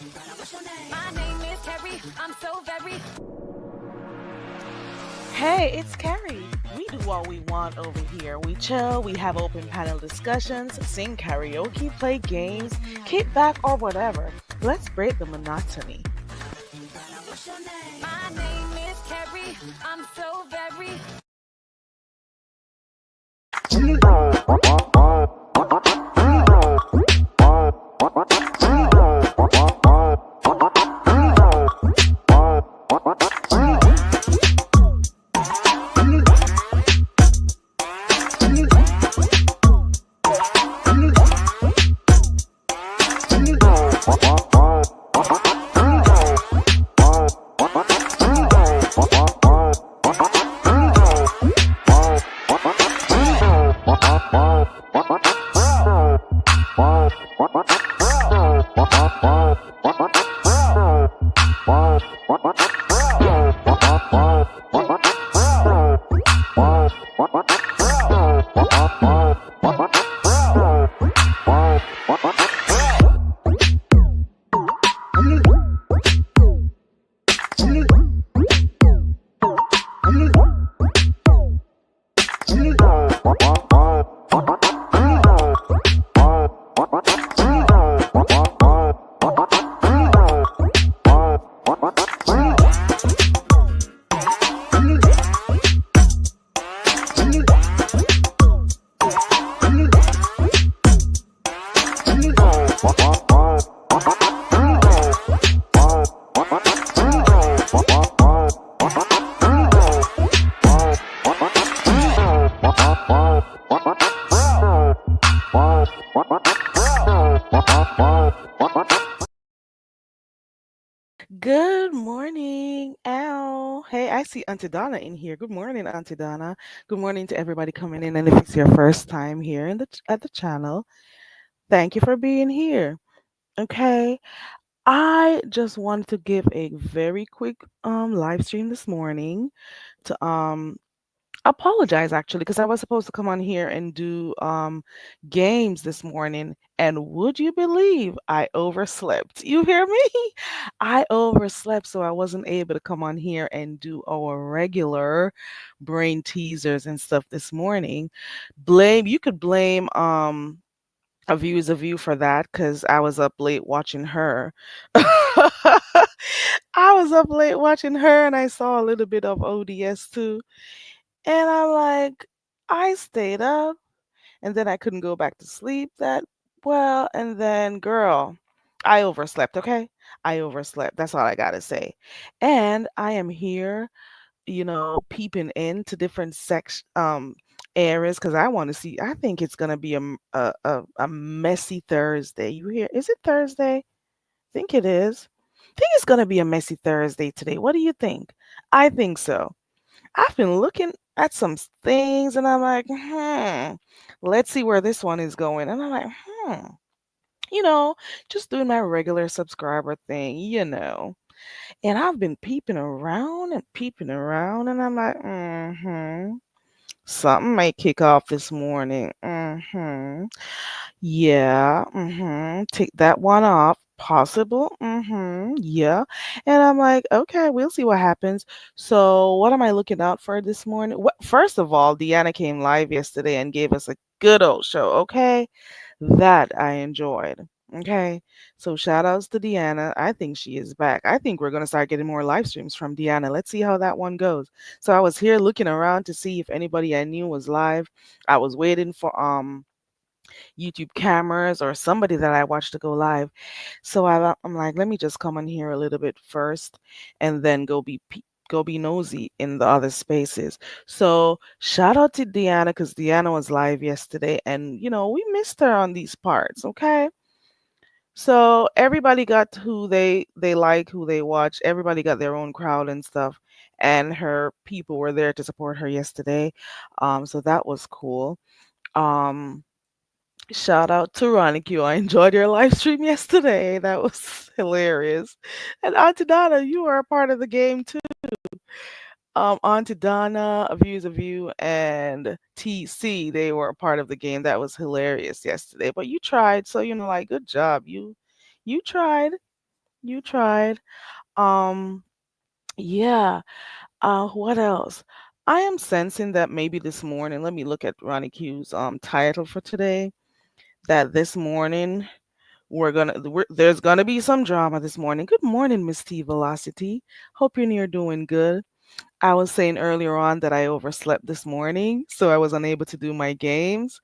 My name is Carrie. I'm so very. Hey, it's Carrie. We do what we want over here. We chill, we have open panel discussions, sing karaoke, play games, kick back, or whatever. Let's break the monotony. My name is Carrie. I'm so very. Good morning. Ow. Hey, I see Auntie Donna in here. Good morning, Auntie Donna. Good morning to everybody coming in. And if it's your first time here at the channel, thank you for being here. Okay. I just wanted to give a very quick live stream this morning to apologize actually because I was supposed to come on here and do games this morning, and would you believe I overslept? You hear me? I overslept, so I wasn't able to come on here and do our regular brain teasers and stuff this morning. You could blame a view is a view for that because I was up late watching her. I was up late watching her and I saw a little bit of ODS too. And I'm like, I stayed up and then I couldn't go back to sleep that well. And then, girl, I overslept, okay? I overslept. That's all I got to say. And I am here, peeping into different areas because I want to see. I think it's going to be a messy Thursday. You hear? Is it Thursday? I think it is. I think it's going to be a messy Thursday today. What do you think? I think so. I've been looking at some things and I'm like, let's see where this one is going. And I'm like, you know, just doing my regular subscriber thing. And I've been peeping around, and I'm like, something might kick off this morning. Yeah, take that one off. Possible. Yeah. And I'm like, okay, we'll see what happens. So, what am I looking out for this morning? First of all, Deanna came live yesterday and gave us a good old show. Okay. That I enjoyed. Okay. So, shout outs to Deanna. I think she is back. I think we're going to start getting more live streams from Deanna. Let's see how that one goes. So, I was here looking around to see if anybody I knew was live. I was waiting for YouTube cameras or somebody that I watched to go live. So I'm like, let me just come on here a little bit first, and then go be nosy in the other spaces. So shout out to Deanna because Deanna was live yesterday, and we missed her on these parts. Okay. So everybody got who they like, who they watch. Everybody got their own crowd and stuff, and her people were there to support her yesterday. So that was cool. Um, Shout out to Ronnie Q. I enjoyed your live stream yesterday. That was hilarious. And Auntie Donna, you are a part of the game too. Auntie Donna, A View is a View, and TC, they were a part of the game. That was hilarious yesterday. But you tried, so like good job. You tried. You tried. Um, yeah. What else? I am sensing that maybe this morning, let me look at Ronnie Q's title for today. That this morning there's gonna be some drama this morning. Good morning, Miss T Velocity. Hope you're doing good. I was saying earlier on that I overslept this morning, so I was unable to do my games.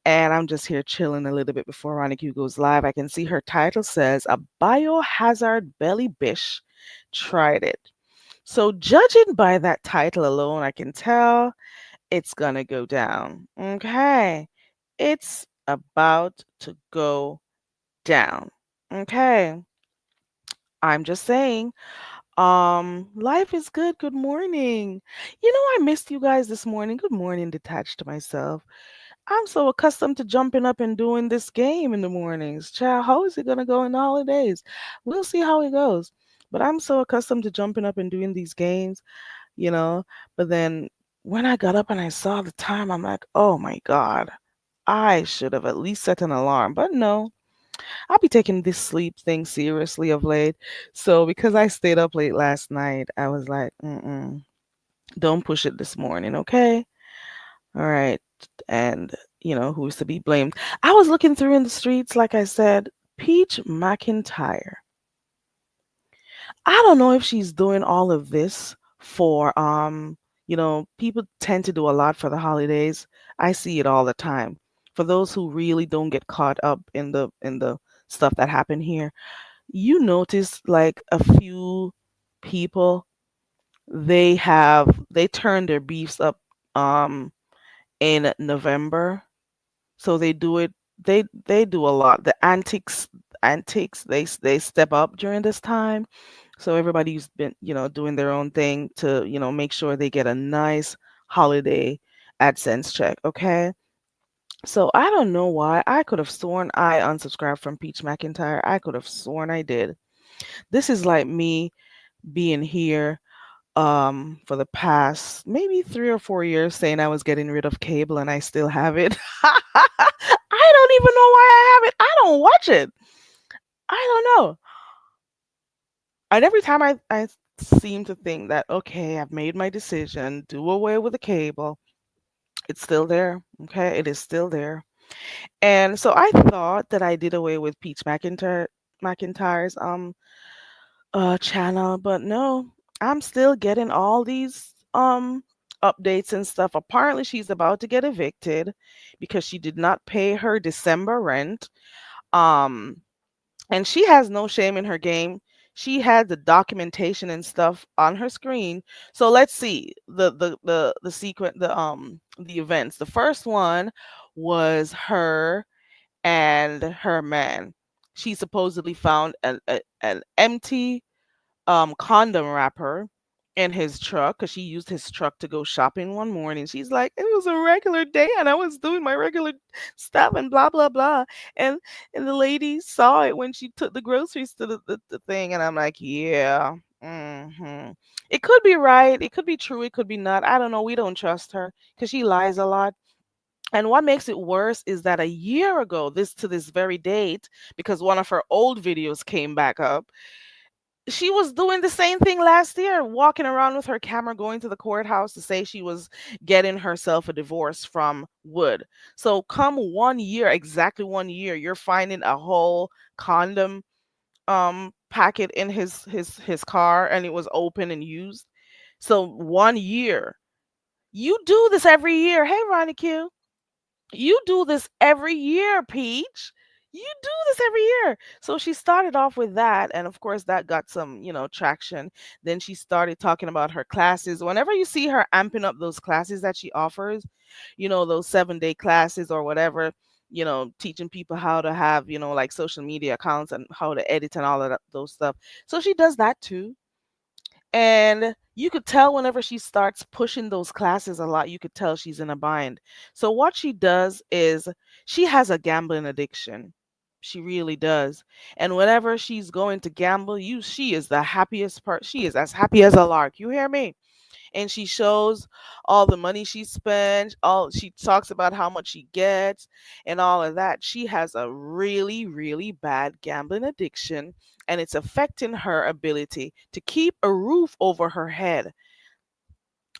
And I'm just here chilling a little bit before Ronnie Q goes live. I can see her title says a biohazard belly bish tried it. So judging by that title alone, I can tell it's gonna go down. Okay. It's about to go down. Okay. I'm just saying. Life is good. Good morning. I missed you guys this morning. Good morning, detached to myself. I'm so accustomed to jumping up and doing this game in the mornings. Child, how is it gonna go in the holidays? We'll see how it goes. But I'm so accustomed to jumping up and doing these games, you know. But then when I got up and I saw the time, I'm like, oh my God, I should have at least set an alarm. But no, I'll be taking this sleep thing seriously of late. So because I stayed up late last night, I was like, don't push it this morning, okay? All right. And, who's to be blamed? I was looking through in the streets, like I said, Peach McIntyre. I don't know if she's doing all of this for people tend to do a lot for the holidays. I see it all the time. For those who really don't get caught up in the stuff that happened here, you notice like a few people, they turn their beefs up um in November. So they do a lot. The antics they step up during this time. So everybody's been, doing their own thing to, make sure they get a nice holiday AdSense check, okay? So I don't know why. I could have sworn I unsubscribed from Peach McIntyre. I could have sworn I did. This is like me being here for the past maybe 3 or 4 years saying I was getting rid of cable and I still have it. I don't even know why I have it. I don't watch it. I don't know. And every time I seem to think that, okay, I've made my decision, do away with the cable, it's still there. Okay, it is still there. And so I thought that I did away with Peach McIntyre's channel, but no, I'm still getting all these updates and stuff. Apparently she's about to get evicted because she did not pay her December rent. Um and she has no shame in her game. She had the documentation and stuff on her screen. So let's see the sequence, the events. The first one was her and her man. She supposedly found an empty condom wrapper in his truck because she used his truck to go shopping one morning. She's like, it was a regular day and I was doing my regular stuff and blah blah blah. And and the lady saw it when she took the groceries to the thing, and I'm like, yeah. It could be right, it could be true, it could be not. I don't know. We don't trust her because she lies a lot. And what makes it worse is that a year ago, this to this very date, because one of her old videos came back up, she was doing the same thing last year, walking around with her camera, going to the courthouse to say she was getting herself a divorce from Wood. So, come 1 year, exactly 1 year, you're finding a whole condom packet in his car, and it was open and used. So, 1 year. You do this every year. Hey, Ronnie Q. You do this every year, Peach. You do this every year. So she started off with that. And of course, that got some, traction. Then she started talking about her classes. Whenever you see her amping up those classes that she offers, those 7-day classes or whatever, teaching people how to have, like social media accounts and how to edit and all of those stuff. So she does that too. And you could tell whenever she starts pushing those classes a lot, you could tell she's in a bind. So what she does is she has a gambling addiction. She really does. And whenever she's going to gamble, she is the happiest part. She is as happy as a lark. You hear me? and she shows all the money she spends, all she talks about how much she gets and all of that. She has a really, really bad gambling addiction, and it's affecting her ability to keep a roof over her head.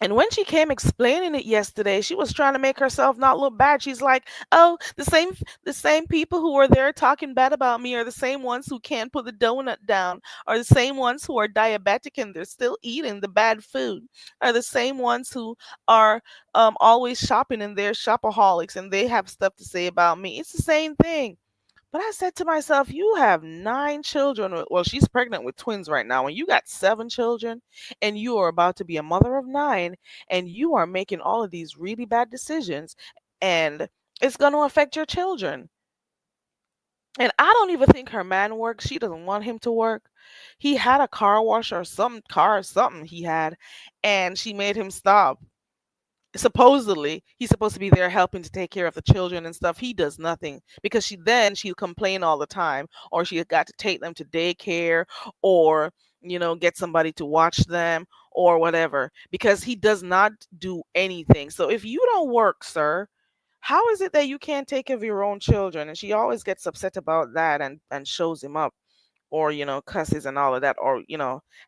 And when she came explaining it yesterday, she was trying to make herself not look bad. She's like, "Oh, the same people who are there talking bad about me are the same ones who can't put the donut down, are the same ones who are diabetic and they're still eating the bad food, are the same ones who are always shopping and they're shopaholics and they have stuff to say about me. It's the same thing." But I said to myself, you have 9 children. Well, she's pregnant with twins right now, and you got 7 children, and you are about to be a mother of 9, and you are making all of these really bad decisions, and it's going to affect your children. And I don't even think her man works. She doesn't want him to work. He had a car wash or some car or something he had, and she made him stop. Supposedly he's supposed to be there helping to take care of the children and stuff. He does nothing because she'll complain all the time, or she got to take them to daycare, or get somebody to watch them or whatever, because he does not do anything. So if you don't work, sir, how is it that you can't take care of your own children? And she always gets upset about that, and shows him up, or cusses and all of that, or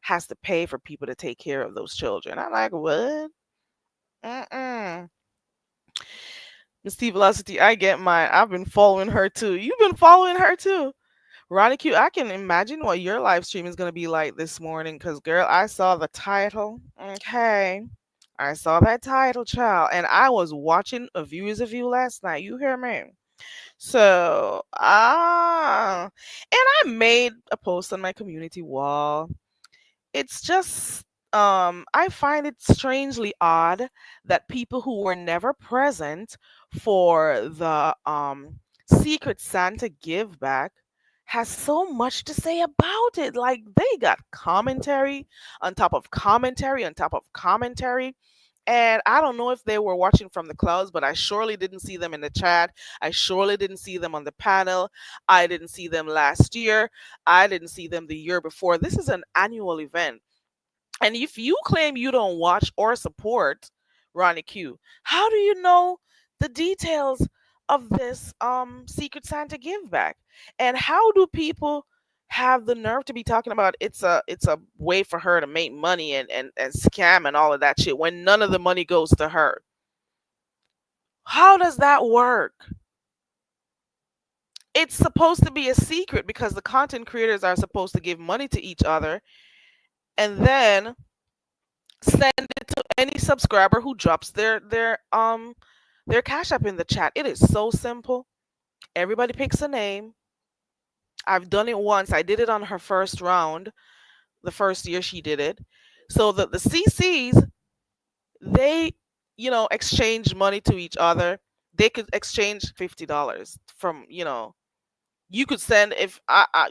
has to pay for people to take care of those children. I'm like, what? Mm-mm. Miss T Velocity, I get mine. I've been following her too. You've been following her too. Ronnie Q, I can imagine what your live stream is going to be like this morning because, girl, I saw the title. Okay. I saw that title, child. And I was watching A View is a View last night. You hear me? So, and I made a post on my community wall. It's just I find it strangely odd that people who were never present for the Secret Santa give back has so much to say about it. Like, they got commentary on top of commentary on top of commentary. And I don't know if they were watching from the clouds, but I surely didn't see them in the chat. I surely didn't see them on the panel. I didn't see them last year. I didn't see them the year before. This is an annual event. And if you claim you don't watch or support Ronnie Q, how do you know the details of this Secret Santa give back? And how do people have the nerve to be talking about it's a way for her to make money and scam and all of that shit when none of the money goes to her? How does that work? It's supposed to be a secret because the content creators are supposed to give money to each other and then send it to any subscriber who drops their cash app in the chat. It is so simple. Everybody picks a name. I've done it once. I did it on her first round, the first year she did it. So the CCs, they exchange money to each other. They could exchange $50 from you could send if I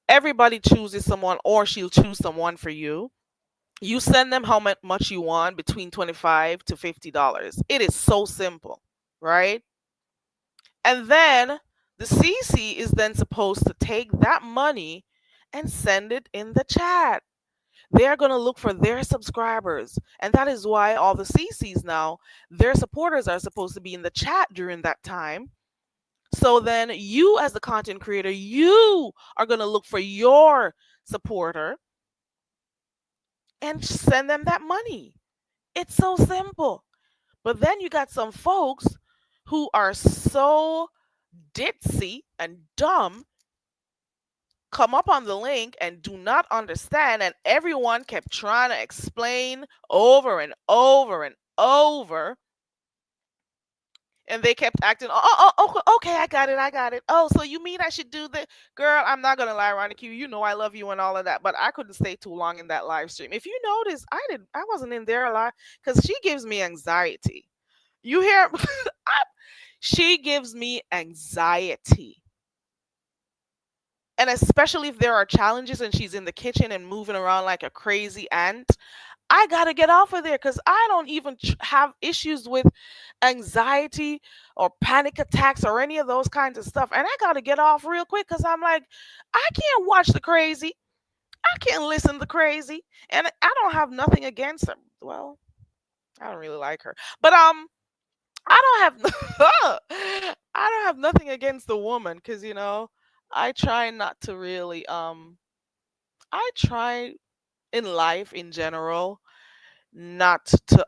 everybody chooses someone, or she'll choose someone for you. You send them how much you want, between $25 to $50. It is so simple, right? And then the CC is then supposed to take that money and send it in the chat. They're going to look for their subscribers. And that is why all the CCs now, their supporters are supposed to be in the chat during that time. So then you, as the content creator, you are going to look for your supporter and send them that money. It's so simple. But then you got some folks who are so ditzy and dumb, come up on the link and do not understand, and everyone kept trying to explain over and over and over, and they kept acting, okay, I got it. Oh, so you mean I should do that? Girl, I'm not gonna lie, Ronnie Q, you know I love you and all of that, but I couldn't stay too long in that live stream. If you notice, I wasn't in there a lot because she gives me anxiety. You hear? She gives me anxiety. And especially if there are challenges and she's in the kitchen and moving around like a crazy ant, I got to get off of there because I don't even have issues with anxiety or panic attacks or any of those kinds of stuff. And I got to get off real quick because I'm like, I can't watch the crazy. I can't listen to crazy. And I don't have nothing against them. well, I don't really like her. But I don't have I don't have nothing against the woman because I try not to really I try in life in general not to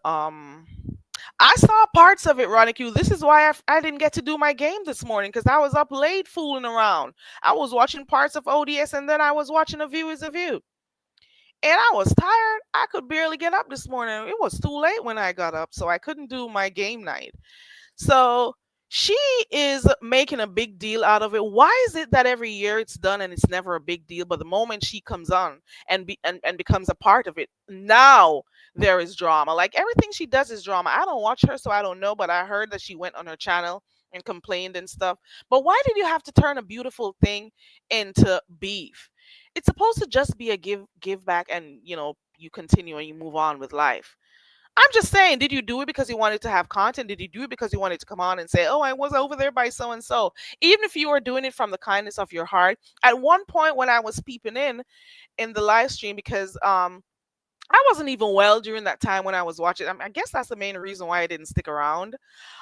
I saw parts of it, Ronnie Q. This is why I didn't get to do my game this morning because I was up late fooling around. I was watching parts of ODS and then I was watching A View is a View. And I was tired. I could barely get up this morning. It was too late when I got up, so I couldn't do my game night. So she is making a big deal out of it. Why is it that every year it's done and it's never a big deal, but the moment she comes on and becomes a part of it, now there is drama. Like everything she does is drama. I don't watch her, so I don't know, but I heard that she went on her channel and complained and stuff. But why did you have to turn a beautiful thing into beef? It's supposed to just be a give back and you continue and you move on with life. I'm just saying, did you do it because you wanted to have content? Did you do it because you wanted to come on and say, oh, I was over there by so and so? Even if you were doing it from the kindness of your heart, at one point when I was peeping in the live stream, because I wasn't even well during that time when I was watching. I guess that's the main reason why I didn't stick around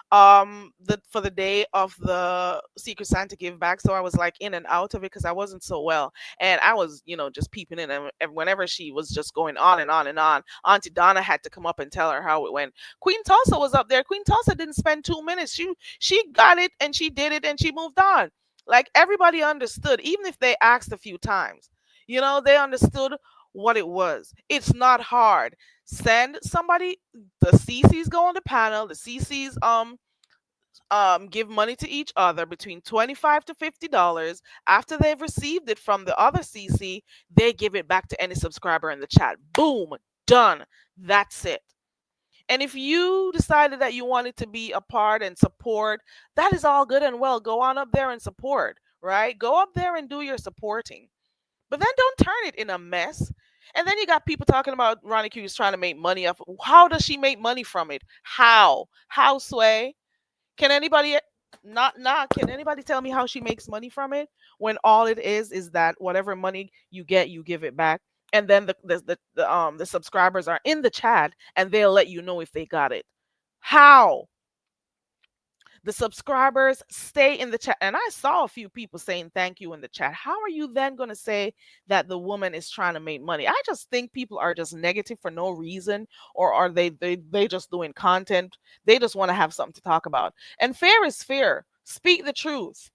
for the day of the Secret Santa give back. So I was like in and out of it because I wasn't so well, and I was just peeping in, and whenever she was just going on and on and on, Auntie Donna had to come up and tell her how it went. Queen Tulsa was up there. Queen Tulsa didn't spend 2 minutes. She got it and she did it and she moved on. Like everybody understood, even if they asked a few times, they understood what it was. It's not hard. Send somebody. The CCs go on the panel. The CCs give money to each other between $25 to $50. After they've received it from the other CC, they give it back to any subscriber in the chat. Boom, done. That's it. And if you decided that you wanted to be a part and support, that is all good and well. Go on up there and support, right? Go up there and do your supporting. But then don't turn it in a mess. And then you got people talking about Ronnie Q is trying to make money off. How does she make money from it? How? How, Sway? Can anybody can anybody tell me how she makes money from it when all it is that whatever money you get, you give it back, and then the subscribers are in the chat and they'll let you know if they got it. How? The subscribers stay in the chat. And I saw a few people saying thank you in the chat. How are you then going to say that the woman is trying to make money? I just think people are just negative for no reason, or are they just doing content? They just want to have something to talk about. And fair is fair. Speak the truth.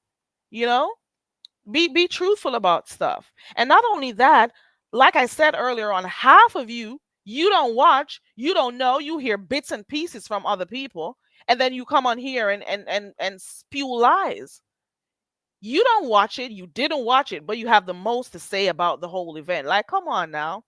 Be truthful about stuff. And not only that, like I said earlier on, half of you don't watch, you don't know, you hear bits and pieces from other people. And then you come on here and spew lies. You don't watch it. You didn't watch it, but you have the most to say about the whole event. Like, come on now.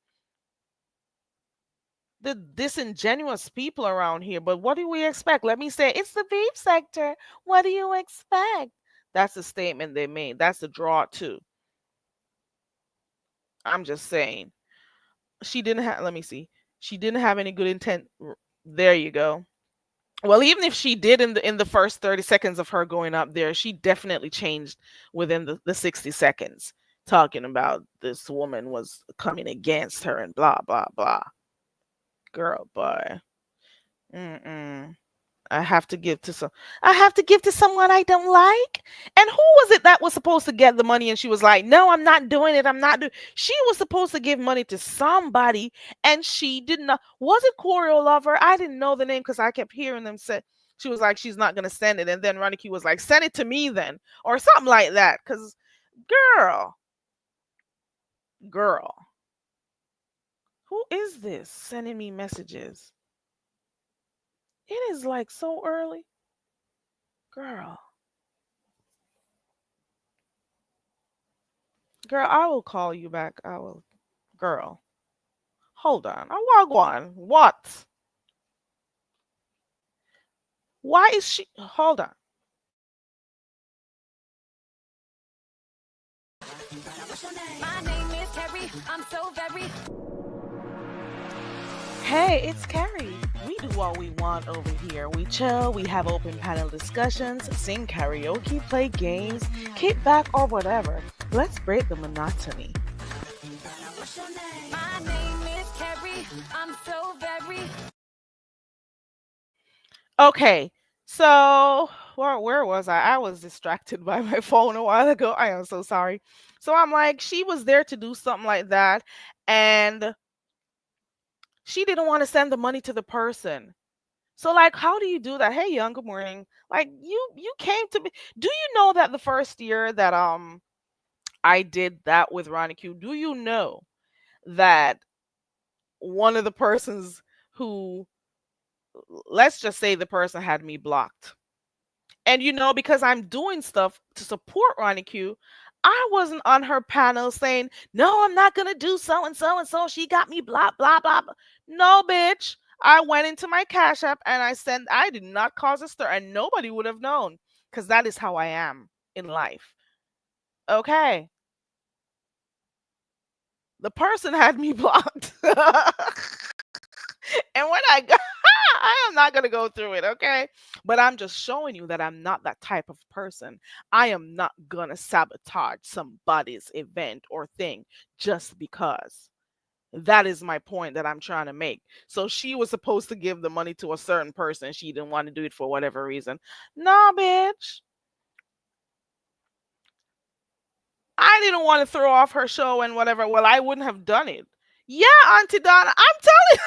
The disingenuous people around here. But what do we expect? Let me say, it's the beef sector. What do you expect? That's the statement they made. That's the draw too. I'm just saying. She didn't have, let me see. She didn't have any good intent. There you go. Well, even if she did in the first 30 seconds of her going up there, she definitely changed within the 60 seconds, talking about this woman was coming against her and blah, blah, blah. Girl, boy. I have to give to someone I don't like. And who was it that was supposed to get the money? And she was like, no, I'm not doing it. I'm not doing. She was supposed to give money to somebody, and she did not. Was it Choreo Lover? I didn't know the name because I kept hearing them say. She was like, she's not gonna send it, and then Ronnie Q was like, send it to me then, or something like that. Because, girl, who is this sending me messages? It is like so early. Girl, I will call you back. I will. Girl, hold on. I walk on. What? Why is she? Hold on. My name is Carrie. I'm so very. Hey, it's Carrie. We do what we want over here. We chill, we have open panel discussions, sing karaoke, play games, kick back, or whatever. Let's break the monotony. My name is Carrie. Terry. I'm so very. Okay, so where was I? I was distracted by my phone a while ago. I am so sorry. So I'm like, she was there to do something like that, and she didn't want to send the money to the person. So like, how do you do that? Hey, young, good morning. Like you came to me. Do you know that the first year that I did that with Ronnie Q, do you know that one of the persons who, let's just say the person had me blocked. And because I'm doing stuff to support Ronnie Q, I wasn't on her panel saying, no, I'm not gonna do so and so and so. She got me blah blah blah. No, bitch. I went into my Cash App and I did not cause a stir, and nobody would have known. Because that is how I am in life. Okay. The person had me blocked. And when I got, I am not going to go through it, okay? But I'm just showing you that I'm not that type of person. I am not going to sabotage somebody's event or thing just because. That is my point that I'm trying to make. So she was supposed to give the money to a certain person. She didn't want to do it for whatever reason. Nah, bitch. I didn't want to throw off her show and whatever. Well, I wouldn't have done it. Yeah, Auntie Donna, I'm telling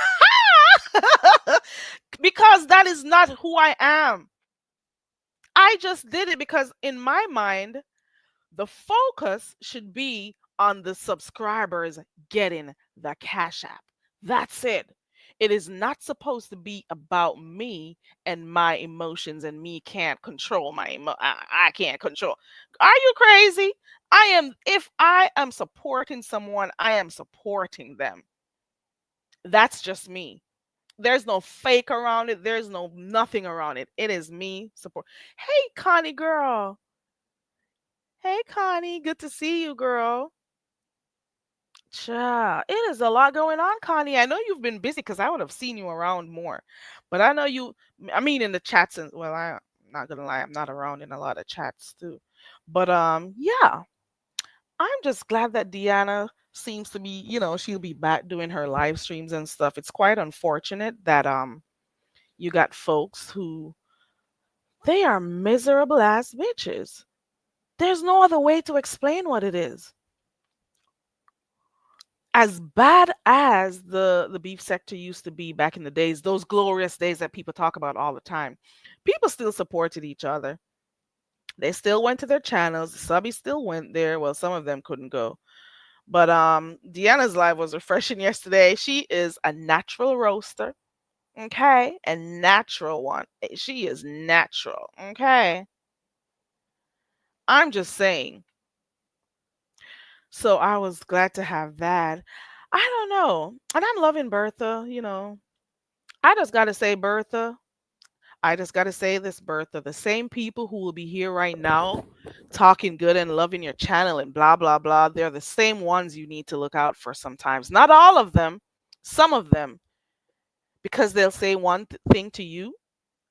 because that is not who I am. I just did it because in my mind, the focus should be on the subscribers getting the Cash App. That's it. It is not supposed to be about me and my emotions, and me can't control I can't control. Are you crazy? If I am supporting someone, I am supporting them. That's just me. There's no fake around it. There's no nothing around it. It is me support. Hey, Connie girl. Hey, Connie. Good to see you, girl. Cha, it is a lot going on, Connie. I know you've been busy because I would have seen you around more. But I know you, I mean, in the chats, and well, I'm not gonna lie, I'm not around in a lot of chats too. But yeah, I'm just glad that Deanna seems to be, she'll be back doing her live streams and stuff. It's quite unfortunate that you got folks who they are miserable ass bitches. There's no other way to explain what it is. As bad as the beef sector used to be back in the days, those glorious days that people talk about all the time, people still supported each other. They still went to their channels. The subbies still went there. Well, some of them couldn't go. But Deanna's live was refreshing yesterday. She is a natural roaster. Okay. A natural one. She is natural. Okay. I'm just saying. So I was glad to have that. I don't know. And I'm loving Bertha. I just got to say, Bertha, I just got to say this, Bertha. The same people who will be here right now talking good and loving your channel and blah, blah, blah, they're the same ones you need to look out for sometimes. Not all of them, some of them, because they'll say one thing to you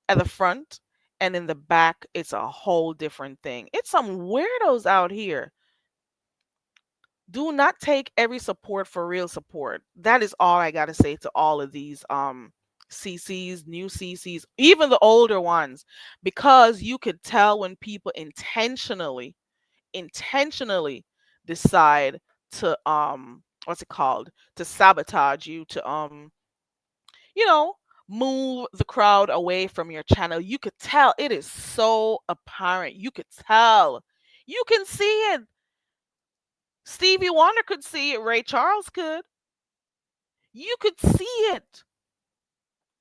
at the front, and in the back, it's a whole different thing. It's some weirdos out here. Do not take every support for real support. That is all I got to say to all of these CCs, new CCs, even the older ones, because you could tell when people intentionally decide to what's it called, to sabotage you, to you know move the crowd away from your channel. You could tell. It is so apparent. You could tell. You can see it. Stevie Wonder could see it. Ray Charles could. You could see it.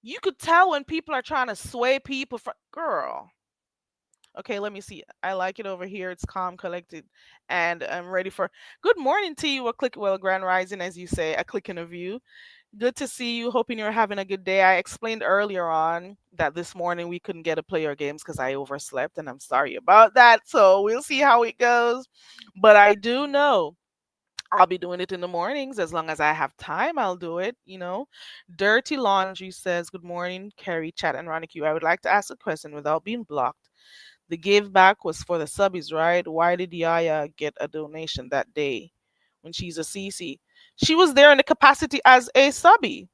You could tell when people are trying to sway people from girl. Okay, let me see. I like it over here. It's calm, collected, and I'm ready for good morning to you. A click, well, grand rising, as you say, a click and a view. Good to see you. Hoping you're having a good day. I explained earlier on that this morning we couldn't get to play our games because I overslept, and I'm sorry about that. So we'll see how it goes. But I do know I'll be doing it in the mornings as long as I have time. I'll do it. Dirty Laundry says, "Good morning, Carrie, Chat, and Ronnie Q. I would like to ask a question without being blocked. The give back was for the subbies, right? Why did Yaya get a donation that day? when she's a CC. She was there in the capacity as a subby.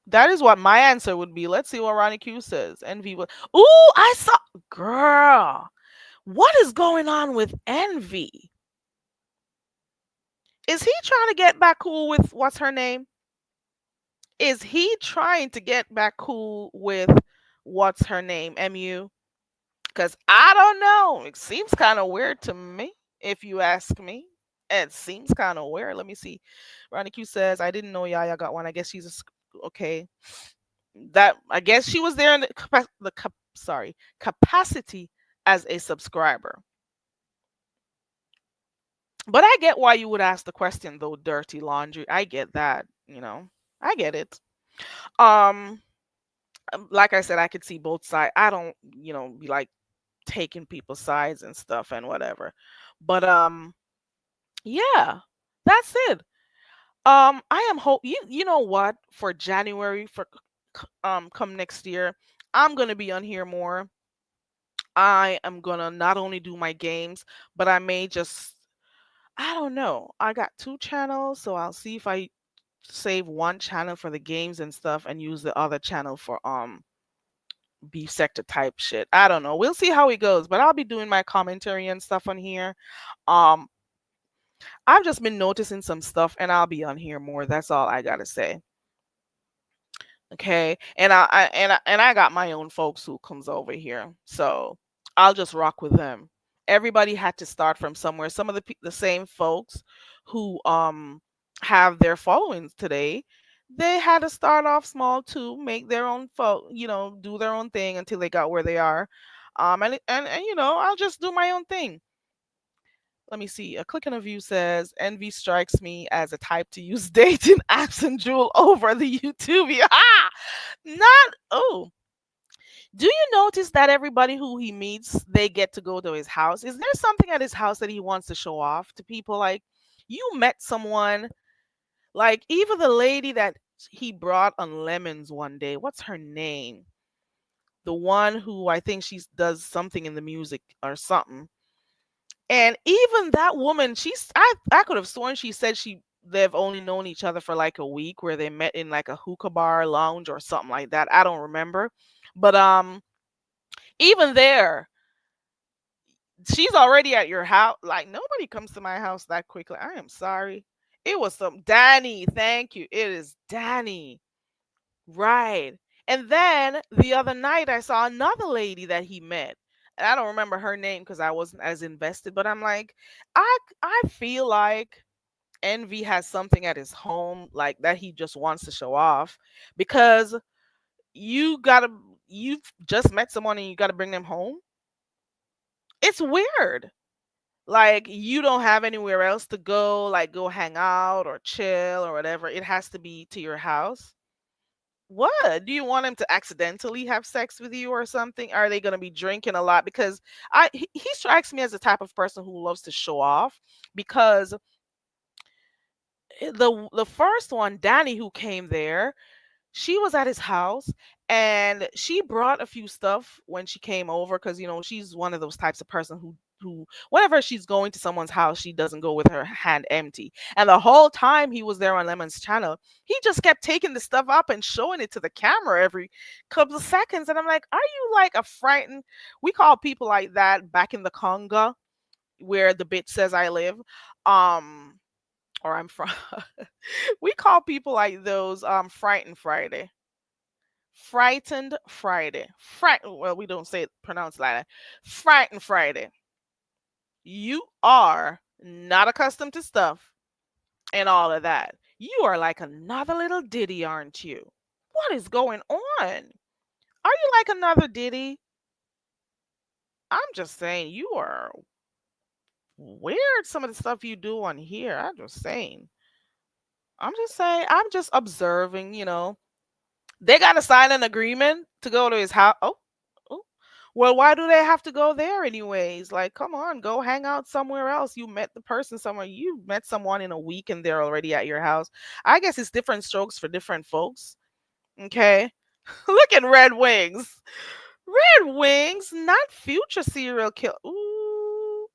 That is what my answer would be. Let's see what Ronnie Q says. Envy was. Ooh, I saw. Girl, what is going on with Envy? Is he trying to get back cool with what's her name? Is he trying to get back cool with what's her name? MU? Because I don't know. It seems kind of weird to me, if you ask me. It seems kind of weird. Let me see. Ronnie Q says, I didn't know Yaya got one. I guess she's okay. That I guess she was there in sorry, capacity as a subscriber. But I get why you would ask the question though, dirty laundry. I get that, I get it. Um like I said, I could see both sides. I don't, be like taking people's sides and stuff and whatever. But yeah, that's it. I am hope you know what, for January, for come next year, I'm going to be on here more. I am going to not only do my games, but I may just, I don't know. I got two channels, so I'll see if I save one channel for the games and stuff and use the other channel for beef sector type shit. I don't know. We'll see how it goes, but I'll be doing my commentary and stuff on here. Um I've just been noticing some stuff and I'll be on here more. That's all I got to say. Okay? And I got my own folks who comes over here. So, I'll just rock with them. Everybody had to start from somewhere. Some of the same folks who have their followings today, they had to start off small too, make their own do their own thing until they got where they are. And I'll just do my own thing. Let me see. A click and a view says envy strikes me as a type to use dating apps and drool over the YouTube. Ah, not oh. Do you notice that everybody who he meets, they get to go to his house? Is there something at his house that he wants to show off to people? Like, you met someone, like even the lady that he brought on lemons one day. What's her name? The one who I think she does something in the music or something. And even that woman, I could have sworn she said they've only known each other for like a week, where they met in like a hookah bar lounge or something like that. I don't remember. But even there, she's already at your house. Like, nobody comes to my house that quickly. I am sorry. It was some Danny. Thank you. It is Danny. Right. And then the other night I saw another lady that he met. And I don't remember her name because I wasn't as invested, but I'm like, I feel like Envy has something at his home like that he just wants to show off, because you've just met someone and you gotta bring them home. It's weird. Like, you don't have anywhere else to go, like go hang out or chill or whatever. It has to be to your house. What? Do you want him to accidentally have sex with you or something? Are they going to be drinking a lot? Because he strikes me as the type of person who loves to show off. Because the first one, Danny, who came there, she was at his house and she brought a few stuff when she came over, because she's one of those types of person who whenever she's going to someone's house, she doesn't go with her hand empty. And the whole time he was there on Lemon's channel, he just kept taking the stuff up and showing it to the camera every couple of seconds. And I'm like, are you like a frightened, we call people like that back in the Congo, where the bitch says I live, or I'm from. We call people like those frightened Friday. Frightened Friday. Well, we don't say it pronounced like that. Frightened Friday. You are not accustomed to stuff and all of that. You are like another little Diddy, aren't you? What is going on? Are you like another Diddy? I'm just saying, you are weird, some of the stuff you do on here. I'm just saying. I'm just observing. They got to sign an agreement to go to his house. Oh. Well, why do they have to go there anyways? Like, come on, go hang out somewhere else. You met the person somewhere. You met someone in a week and they're already at your house. I guess it's different strokes for different folks. Okay. Look at Red Wings. Red Wings, not future serial kill. Ooh.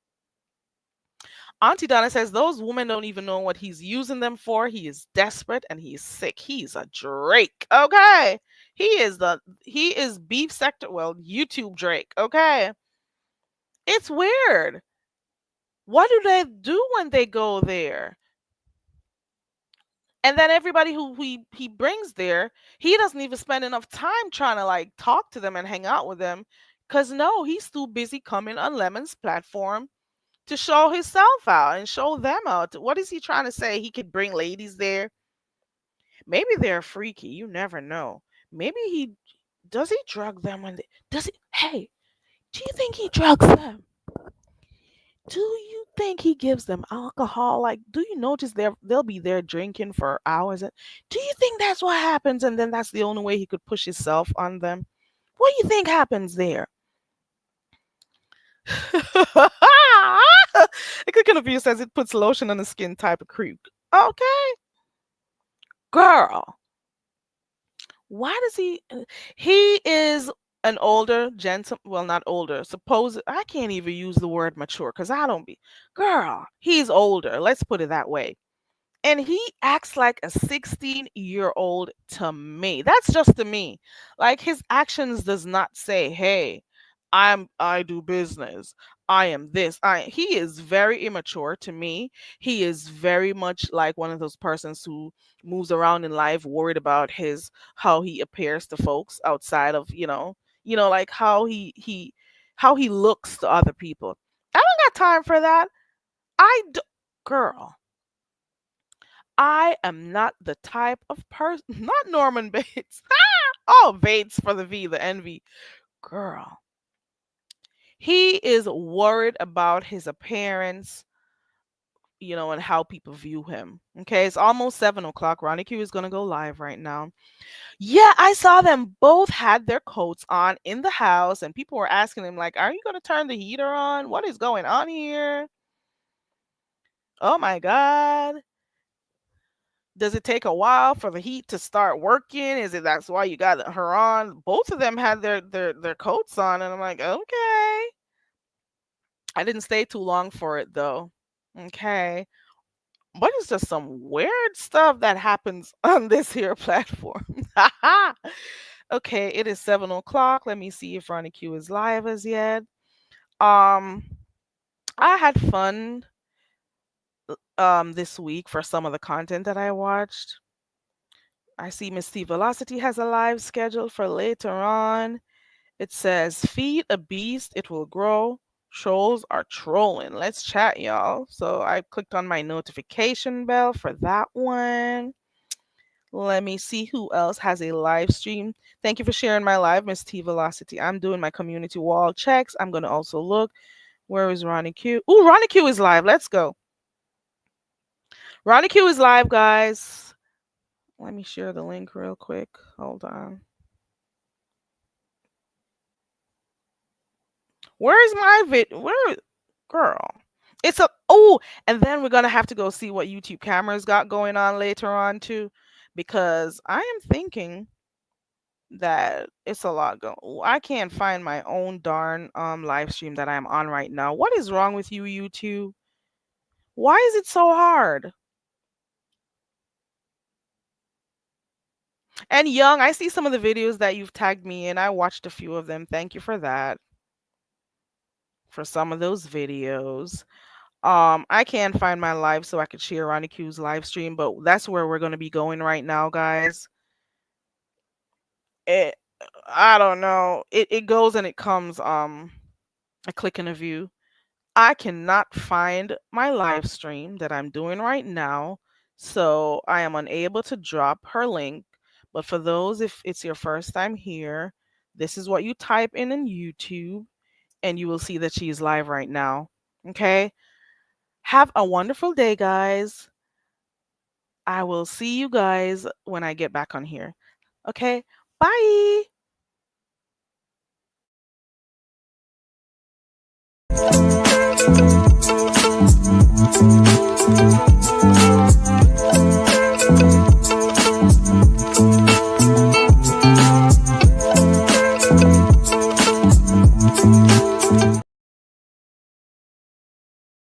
Auntie Donna says those women don't even know what he's using them for. He is desperate and he's sick. He's a Drake. Okay. He is beef sector. Well, YouTube Drake. Okay. It's weird. What do they do when they go there? And then everybody who he brings there, he doesn't even spend enough time trying to like talk to them and hang out with them. Cause no, he's too busy coming on Lemon's platform to show himself out and show them out. What is he trying to say? He could bring ladies there. Maybe they're freaky. You never know. Maybe he does he drug them when they does he hey, do you think he drugs them? Do you think he gives them alcohol? Like, do you notice they'll be there drinking for hours? And do you think that's what happens? And then that's the only way he could push himself on them. What do you think happens there? It could confuse says it puts lotion on the skin type of creep. Okay, girl. Why does he? He is an older gentleman. Well, not older. Suppose I can't even use the word mature because I don't be. Girl, he's older. Let's put it that way. And he acts like a 16-year-old to me. That's just to me. Like his actions does not say, "Hey, I do business. I am this." He is very immature to me. He is very much like one of those persons who moves around in life worried about his how he appears to folks outside of, like how he looks to other people. I don't got time for that. I do, girl. I am not the type of person, not Norman Bates. Oh, Bates for the V, the envy. Girl. He is worried about his appearance, and how people view him. Okay, it's almost 7 o'clock. Ronnie Q is going to go live right now. Yeah, I saw them both had their coats on in the house, and people were asking him, like, are you going to turn the heater on? What is going on here? Oh my God. Does it take a while for the heat to start working? Is it that's why you got her on? Both of them had their coats on, and I'm like, okay. I didn't stay too long for it though. Okay. But it's just some weird stuff that happens on this here platform. Okay, it is 7 o'clock. Let me see if Ronnie Q is live as yet. Um, I had fun this week for some of the content that I watched. I see Miss T Velocity has a live scheduled for later on. It says, "Feed a beast, it will grow. Trolls are trolling." Let's chat, y'all. So I clicked on my notification bell for that one. Let me see who else has a live stream. Thank you for sharing my live, Miss T Velocity. I'm doing my community wall checks. I'm going to also look. Where is Ronnie Q? Ooh, Ronnie Q is live. Let's go. Ronnie Q is live, guys. Let me share the link real quick. Hold on. Where is my Where, girl? It's a and then we're gonna have to go see what YouTube cameras got going on later on too, because I am thinking that it's a lot going. I can't find my own darn live stream that I'm on right now. What is wrong with you, YouTube? Why is it so hard? And Young, I see some of the videos that you've tagged me in. I watched a few of them. Thank you for that. For some of those videos. I can't find my live so I could share Ronnie Q's live stream, but that's where we're going to be going right now, guys. I don't know. It goes and it comes. I click in a view. I cannot find my live stream that I'm doing right now, so I am unable to drop her link. But for those, if it's your first time here, this is what you type in YouTube, and you will see that she is live right now. Okay? Have a wonderful day, guys. I will see you guys when I get back on here. Okay? Bye.